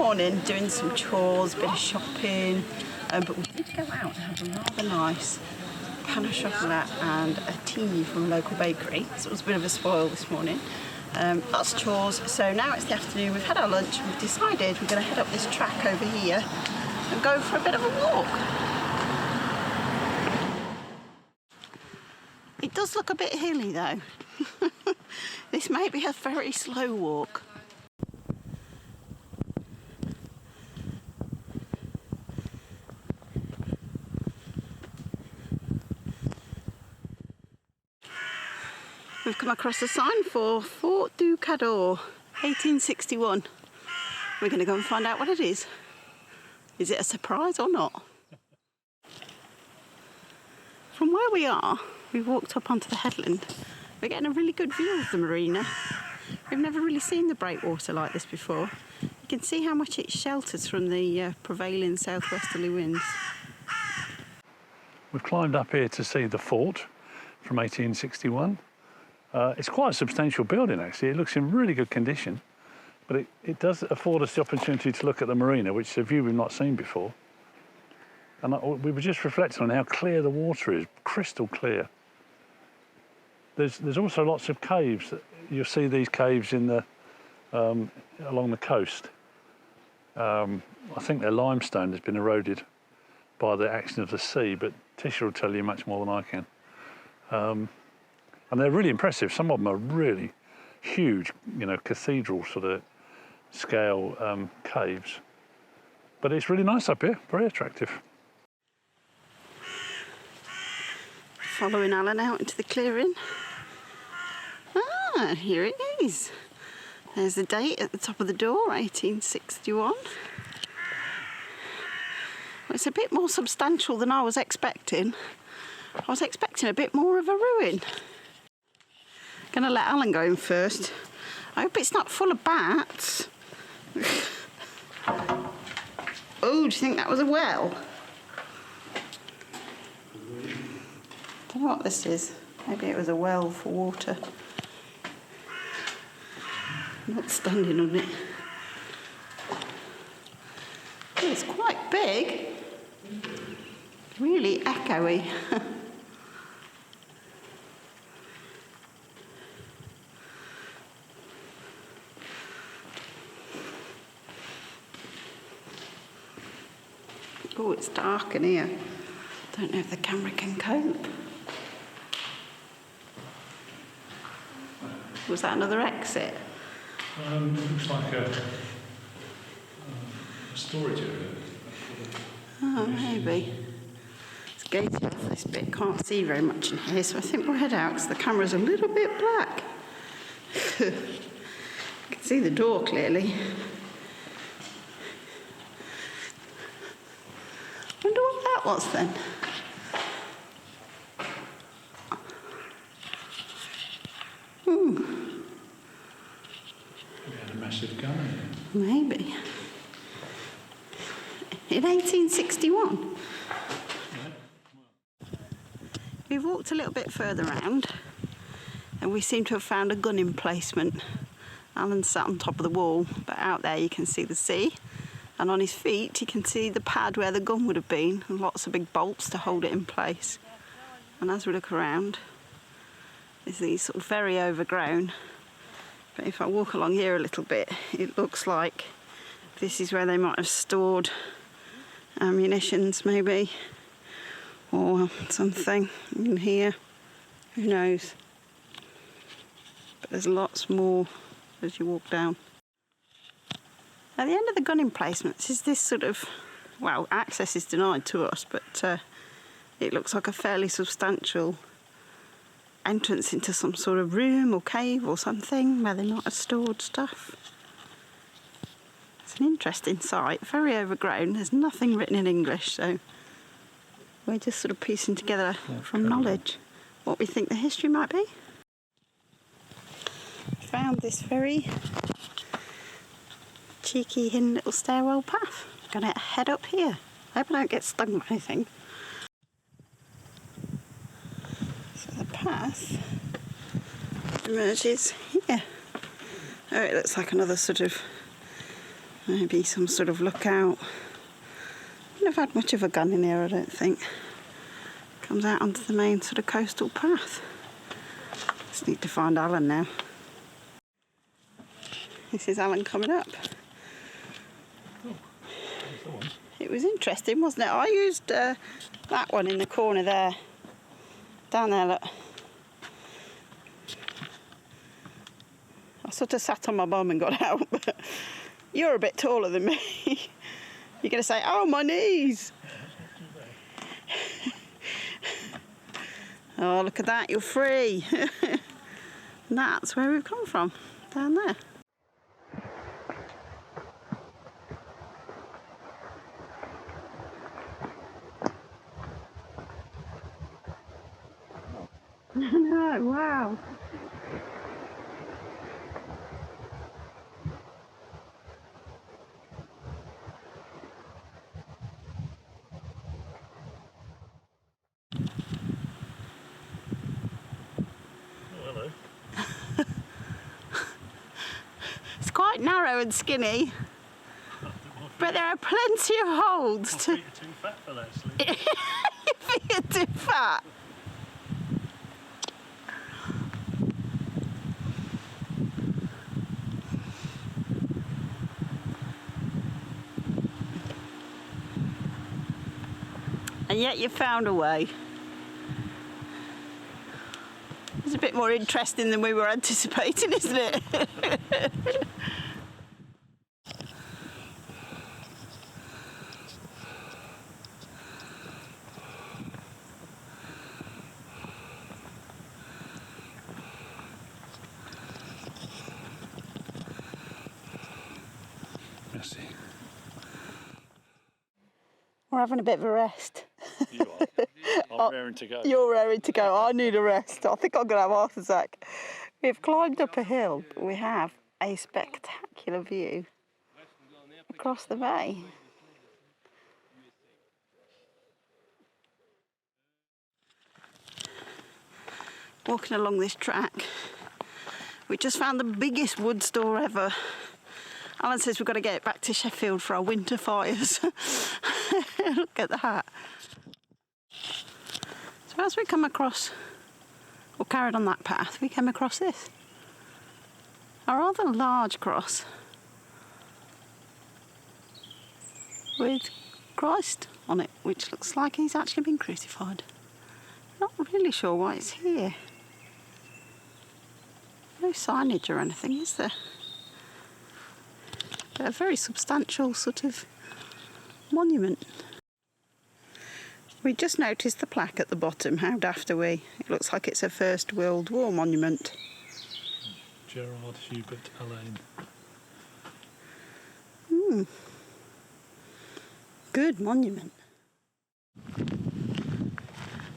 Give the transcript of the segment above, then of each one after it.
morning doing some chores, a bit of shopping, but we did go out and have a rather nice pan of chocolate and a tea from a local bakery, so it was a bit of a spoil this morning. Lots of chores, so now it's the afternoon, we've had our lunch, we've decided we're going to head up this track over here and go for a bit of a walk. It does look a bit hilly though. This may be a very slow walk. We've come across a sign for Fort du Dadoor, 1861. We're going to go and find out what it is. Is it a surprise or not? From where we are, we walked up onto the headland. We're getting a really good view of the marina. We've never really seen the breakwater like this before. You can see how much it shelters from the prevailing southwesterly winds. We've climbed up here to see the fort from 1861. It's quite a substantial building actually. It looks in really good condition, but it does afford us the opportunity to look at the marina, which is a view we've not seen before. And we were just reflecting on how clear the water is, crystal clear. There's also lots of caves. You'll see these caves in the along the coast. I think they're limestone that's been eroded by the action of the sea, but Tisha will tell you much more than I can. And they're really impressive. Some of them are really huge, you know, cathedral sort of scale caves. But it's really nice up here, very attractive. Following Alan out into the clearing. Ah, here it is. There's the date at the top of the door, 1861. Well, it's a bit more substantial than I was expecting. I was expecting a bit more of a ruin. Gonna let Alan go in first. I hope it's not full of bats. Oh, do you think that was a well? Don't know what this is. Maybe it was a well for water. I'm not standing on it. Oh, it's quite big. Really echoey. Oh, it's dark in here. Don't know if the camera can cope. Was that another exit? It looks like a storage area. Oh, maybe. It's gated off this bit. Can't see very much in here, so I think we'll head out because the camera's a little bit black. You can see the door clearly. Wonder what that was then. A massive gun. Maybe. In 1861. We've walked a little bit further round and we seem to have found a gun emplacement. Alan sat on top of the wall, but out there you can see the sea, and on his feet you can see the pad where the gun would have been, and lots of big bolts to hold it in place. And as we look around, there's these sort of very overgrown, but if I walk along here a little bit, it looks like this is where they might have stored ammunitions maybe, or something in here, who knows. But there's lots more as you walk down. At the end of the gun emplacements is this sort of, well, access is denied to us, but it looks like a fairly substantial entrance into some sort of room or cave or something where they might have stored stuff. It's an interesting site, very overgrown. There's nothing written in English, so we're just sort of piecing together from knowledge what we think the history might be. Found this very cheeky hidden little stairwell path. I'm gonna head up here. I hope I don't get stung by anything. So the path emerges here. Oh, it looks like another sort of Maybe some sort of lookout. Wouldn't have had much of a gun in here, I don't think. Comes out onto the main sort of coastal path. Just need to find Alan now. This is Alan coming up. Oh, there's the one. It was interesting, wasn't it? I used that one in the corner there. Down there, look. I sort of sat on my bum and got out, but you're a bit taller than me. You're going to say, oh, my knees. Oh, look at that, you're free. And that's where we've come from, down there. No, wow. Hello. It's quite narrow and skinny, but there are plenty of holds to... My feet are too fat for that, Sleep. Your feet are too fat. And yet you found a way. It's a bit more interesting than we were anticipating, isn't it? Merci. We're having a bit of a rest. You are. I'm raring to go. You're raring to go. I need a rest. I think I'm going to have a heart attack. We've climbed up a hill, but we have a spectacular view across the bay. Walking along this track, we just found the biggest wood store ever. Alan says we've got to get it back to Sheffield for our winter fires. Look at that. So as we come across, or carried on that path, we came across this. A rather large cross with Christ on it, which looks like he's actually been crucified. Not really sure why it's here. No signage or anything, is there? But a very substantial sort of monument. We just noticed the plaque at the bottom. How daft are we? It looks like it's a First World War monument. Gerard Hubert Alain. Good monument.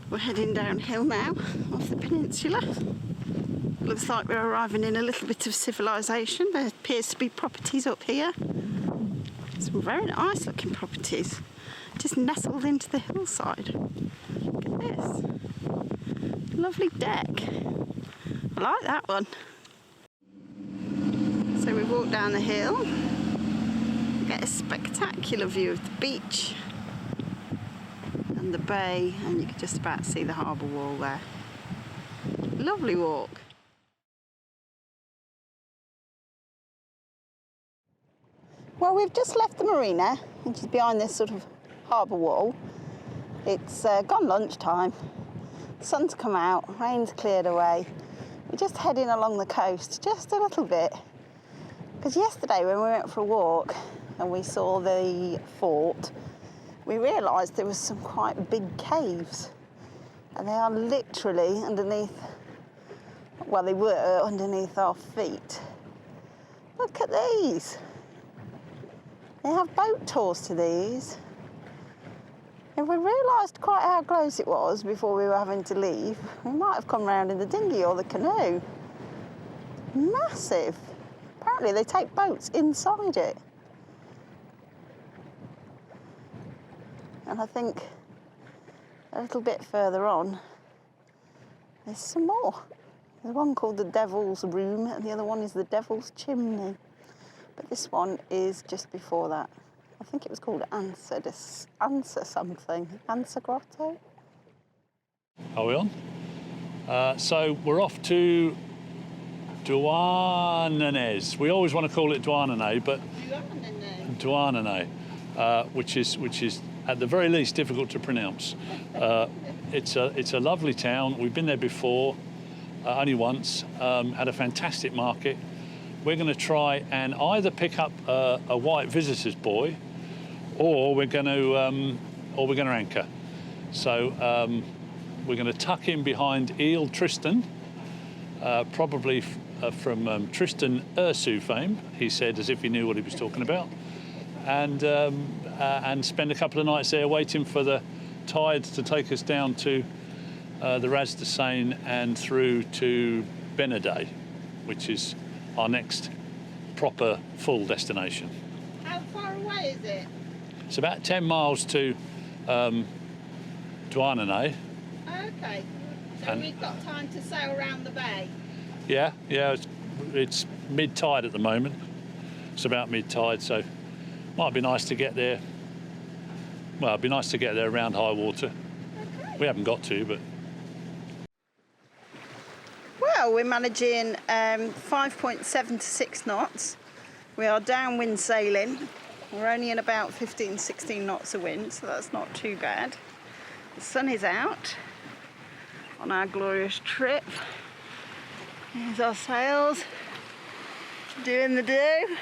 We're heading downhill now off the peninsula. Looks like we're arriving in a little bit of civilization. There appears to be properties up here. Some very nice looking properties, just nestled into the hillside. Look at this. Lovely deck. I like that one. So we walk down the hill, we get a spectacular view of the beach and the bay, and you can just about see the harbour wall there. Lovely walk. Well, we've just left the marina, which is behind this sort of harbour wall. It's gone lunchtime, sun's come out, rain's cleared away. We're just heading along the coast just a little bit. Because yesterday when we went for a walk and we saw the fort, we realised there was some quite big caves. And they are literally underneath, well, they were underneath our feet. Look at these. They have boat tours to these. If we realised quite how close it was before we were having to leave, we might have come round in the dinghy or the canoe. Massive. Apparently they take boats inside it. And I think a little bit further on, there's some more. There's one called the Devil's Room and the other one is the Devil's Chimney. but this one is just before that. I think it was called Answer something. Answer Grotto? Are we on? So we're off to Douarnenez. We always want to call it Douarnenez, but Douarnenez, which is at the very least difficult to pronounce. It's a lovely town. We've been there before, only once. Had a fantastic market. We're going to try and either pick up a white visitor's buoy, or we're going to anchor. So we're going to tuck in behind Île Tristan, probably from Tristan Ursu fame, he said, as if he knew what he was talking about, and spend a couple of nights there waiting for the tides to take us down to the Ras de Seine and through to Benedey, which is our next proper full destination. How far away is it? It's about 10 miles to Douarnenez. Okay, so we've got time to sail around the bay. Yeah, it's mid-tide at the moment. It's about mid-tide, so might be nice to get there. Well, it'd be nice to get there around high water. Okay. We haven't got to, but... Well, we're managing 5.7 to 6 knots. We are downwind sailing. We're only in about 15, 16 knots of wind, so that's not too bad. The sun is out on our glorious trip. Here's our sails, doing the do.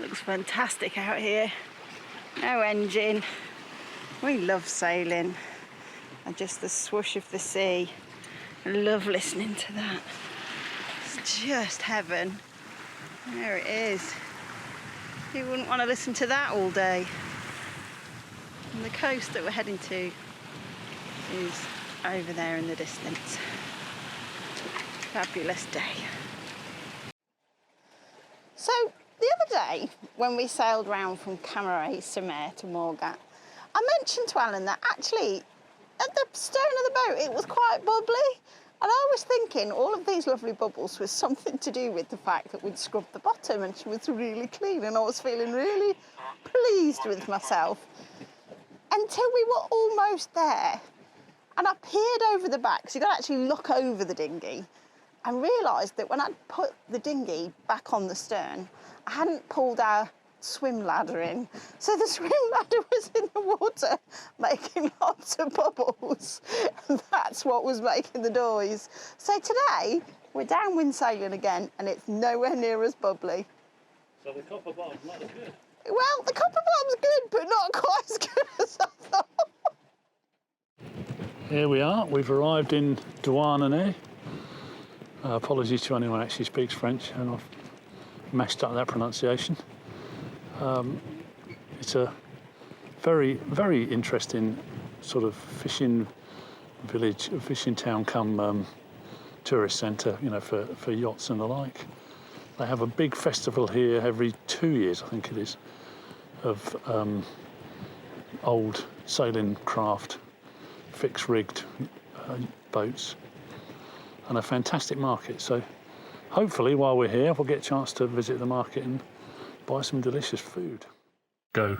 Looks fantastic out here. No engine. We love sailing, and just the swoosh of the sea. I love listening to that. It's just heaven. There it is. Who wouldn't want to listen to that all day? And the coast that we're heading to is over there in the distance. Fabulous day. So the other day, when we sailed round from Camaret-sur-Mer to Morgat, I mentioned to Alan that actually at the stern of the boat it was quite bubbly. And I was thinking all of these lovely bubbles was something to do with the fact that we'd scrubbed the bottom and she was really clean, and I was feeling really pleased with myself. Until we were almost there, and I peered over the back, so you could actually look over the dinghy, and realised that when I'd put the dinghy back on the stern, I hadn't pulled our swim ladder in. So the swim ladder was in the water making lots of bubbles, and that's what was making the noise. So today we're downwind sailing again, and it's nowhere near as bubbly. So the copper bottom's not as good. Well, the copper bottom's good, but not quite as good as I thought. Here we are. We've arrived in Douarnenez. Apologies to anyone who actually speaks French, and I've messed up that pronunciation. It's a very, very interesting sort of fishing village, fishing town come tourist centre, you know, for yachts and the like. They have a big festival here every 2 years, I think it is, of old sailing craft, fixed-rigged boats, and a fantastic market. So hopefully while we're here we'll get a chance to visit the market and buy some delicious food. Go.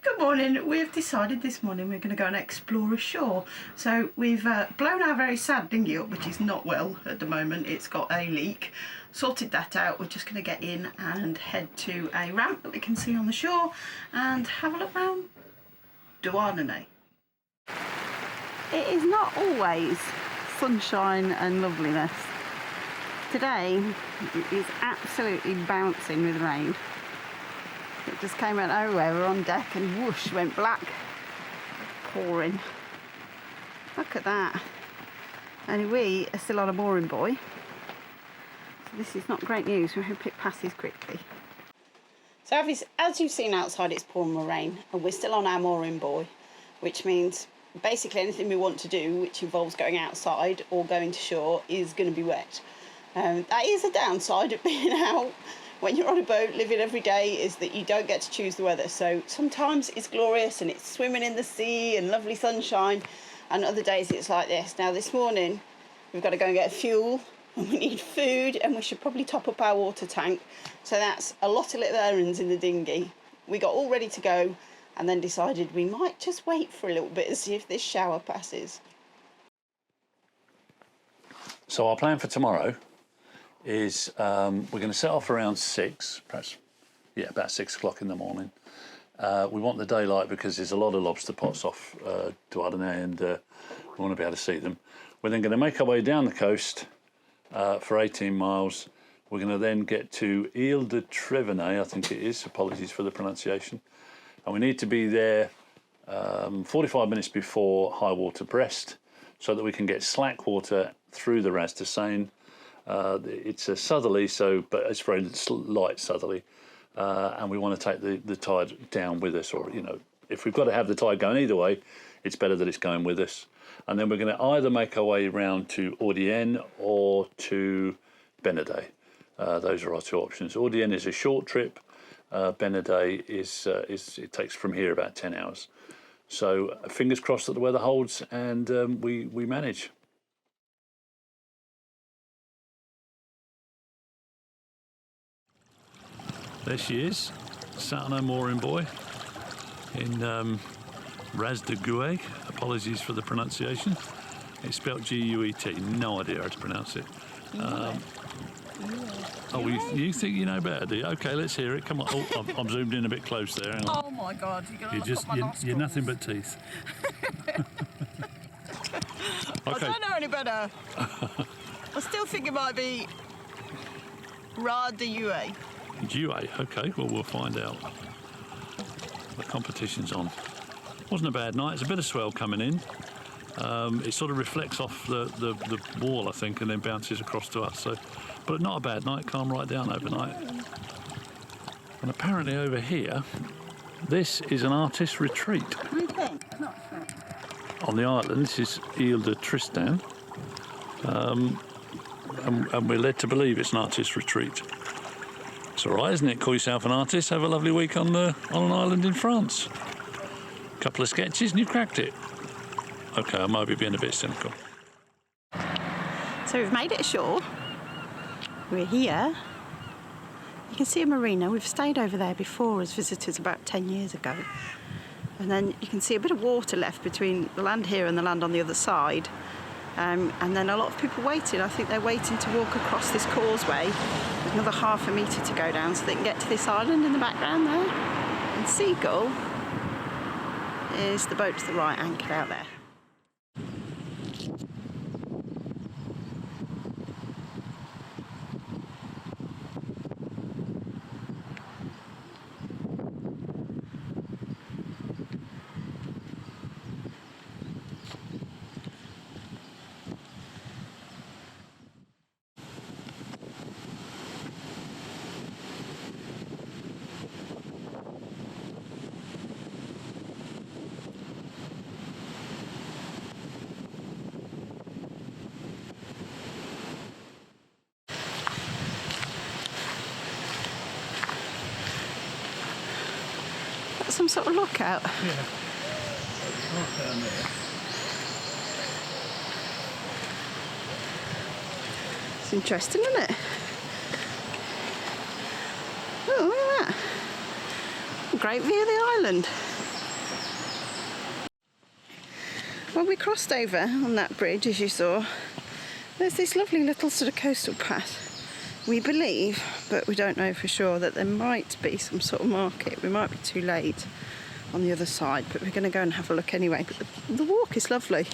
Good morning. We've decided this morning we're going to go and explore ashore. So we've blown our very sad dinghy up, which is not well at the moment. It's got a leak. Sorted that out. We're just going to get in and head to a ramp that we can see on the shore and have a look around Douarnenez. It is not always sunshine and loveliness. Today it is absolutely bouncing with rain. It just came out of nowhere. We're on deck and whoosh, went black. Pouring. Look at that. Only we are still on a mooring buoy. So this is not great news. We hope it passes quickly. So as you've seen outside, it's pouring with rain, and we're still on our mooring buoy, which means basically anything we want to do, which involves going outside or going to shore, is going to be wet. That is a downside of being out when you're on a boat living every day, is that you don't get to choose the weather. So sometimes it's glorious and it's swimming in the sea and lovely sunshine, and other days it's like this. Now this morning we've got to go and get fuel and we need food, and we should probably top up our water tank. So that's a lot of little errands in the dinghy. We got all ready to go and then decided we might just wait for a little bit and see if this shower passes. So our plan for tomorrow is we're going to set off around 6, perhaps, yeah, about 6 o'clock in the morning. We want the daylight because there's a lot of lobster pots off Douarnenez, and we want to be able to see them. We're then going to make our way down the coast for 18 miles. We're going to then get to Île Tristan, I think it is, apologies for the pronunciation. And we need to be there 45 minutes before high water Brest so that we can get slack water through the Ras de Seine. It's a southerly, but it's very light southerly. And we want to take the tide down with us, or, you know, if we've got to have the tide going either way, it's better that it's going with us. And then we're going to either make our way round to Dournenez or to Benedey. Those are our two options. Dournenez is a short trip. Benedey it takes from here about 10 hours. So fingers crossed that the weather holds and we manage. There she is, sat on her mooring buoy in Ras de Guet. Apologies for the pronunciation. It's spelled G-U-E-T. No idea how to pronounce it. You think you know better, do you? Okay, let's hear it. Come on. Oh, I'm zoomed in a bit close there. Hang on. Oh my God! You're nothing but teeth. Okay. I don't know any better. I still think it might be Ras de Guet. Guet. Okay. Well, we'll find out. The competition's on. Wasn't a bad night. It's a bit of swell coming in. It sort of reflects off the wall, I think, and then bounces across to us. So, but not a bad night. Calm right down overnight. And apparently over here, this is an artist's retreat. Okay. On the island, this is Île Tristan, and we're led to believe it's an artist's retreat. It's all right, isn't it? Call yourself an artist, have a lovely week on an island in France. Couple of sketches and you cracked it. Okay, I might be being a bit cynical. So we've made it ashore. We're here. You can see a marina. We've stayed over there before as visitors about 10 years ago. And then you can see a bit of water left between the land here and the land on the other side. And then a lot of people waiting. I think they're waiting to walk across this causeway. There's another half a metre to go down so they can get to this island in the background there. And Seagull is the boat to the right, anchored out there. Some sort of lookout. Yeah. Right down there. It's interesting, isn't it? Oh, look at that. Great view of the island. Well, we crossed over on that bridge, as you saw. There's this lovely little sort of coastal path. We believe, but we don't know for sure, that there might be some sort of market. We might be too late on the other side, but we're going to go and have a look anyway. But the walk is lovely.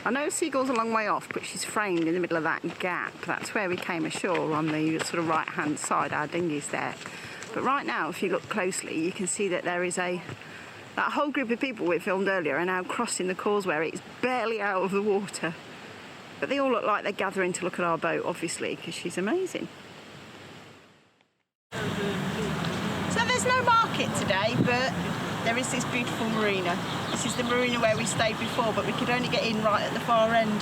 I know Seagull's a long way off, but she's framed in the middle of that gap. That's where we came ashore, on the sort of right-hand side. Our dinghy's there. But right now, if you look closely, you can see that there is that whole group of people we filmed earlier are now crossing the causeway. It's barely out of the water. But they all look like they're gathering to look at our boat, obviously, because she's amazing. So there's no market today, but there is this beautiful marina. This is the marina where we stayed before, but we could only get in right at the far end.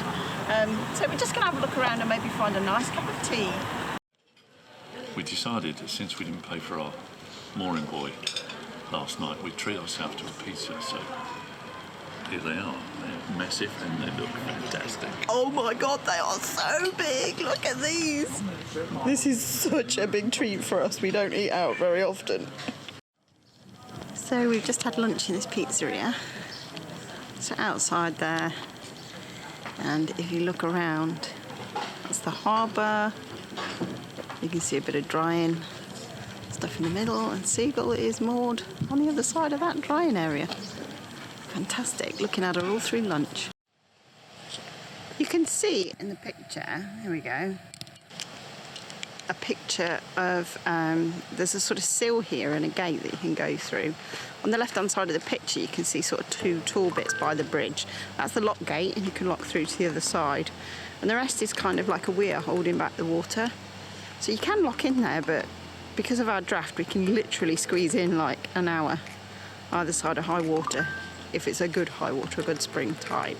So we're just going to have a look around and maybe find a nice cup of tea. We decided that since we didn't pay for our mooring buoy last night, we'd treat ourselves to a pizza. So Here they are. They're massive and they look fantastic. Oh my god, they are so big! Look at these! This is such a big treat for us. We don't eat out very often. So we've just had lunch in this pizzeria. So outside there, and if you look around, that's the harbour. You can see a bit of drying stuff in the middle, and Seagull is moored on the other side of that drying area. Fantastic, looking at her all through lunch. You can see in the picture, here we go, a picture of, there's a sort of sill here and a gate that you can go through. On the left hand side of the picture you can see sort of two tall bits by the bridge. That's the lock gate, and you can lock through to the other side. And the rest is kind of like a weir holding back the water. So you can lock in there, but because of our draft we can literally squeeze in like an hour either side of high water, if it's a good high water, a good spring tide.